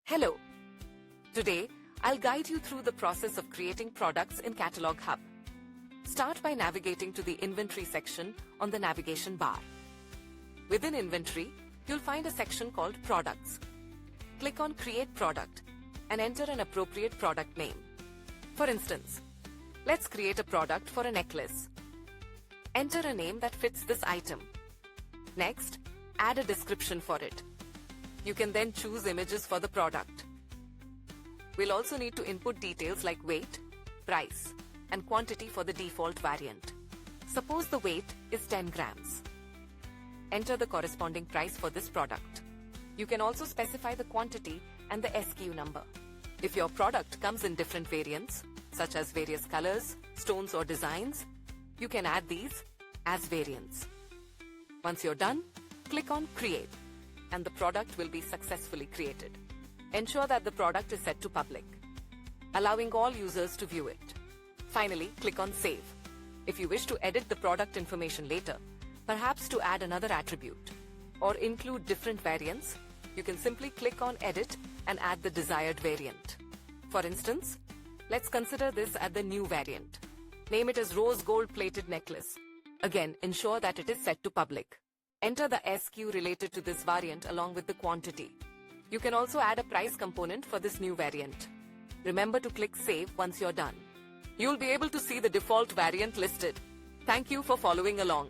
Hello. Today, I'll guide you through the process of creating products in Catalog Hub. Start by navigating to the Inventory section on the navigation bar. Within Inventory, you'll find a section called Products. Click on Create Product and enter an appropriate product name. For instance, let's create a product for a necklace. Enter a name that fits this item. Next, add a description for it. You can then choose images for the product. We'll also need to input details like weight, price, and quantity for the default variant. Suppose the weight is 10 grams. Enter the corresponding price for this product. You can also specify the quantity and the SKU number. If your product comes in different variants, such as various colors, stones, or designs, you can add these as variants. Once you're done, click on Create, and the product will be successfully created. Ensure that the product is set to public, allowing all users to view it. Finally, click on Save. If you wish to edit the product information later, perhaps to add another attribute, or include different variants, you can simply click on Edit and add the desired variant. For instance, let's consider this as the new variant. Name it as Rose Gold Plated Necklace. Again, ensure that it is set to public. Enter the SKU related to this variant along with the quantity. You can also add a price component for this new variant. Remember to click Save once you're done. You'll be able to see the default variant listed. Thank you for following along.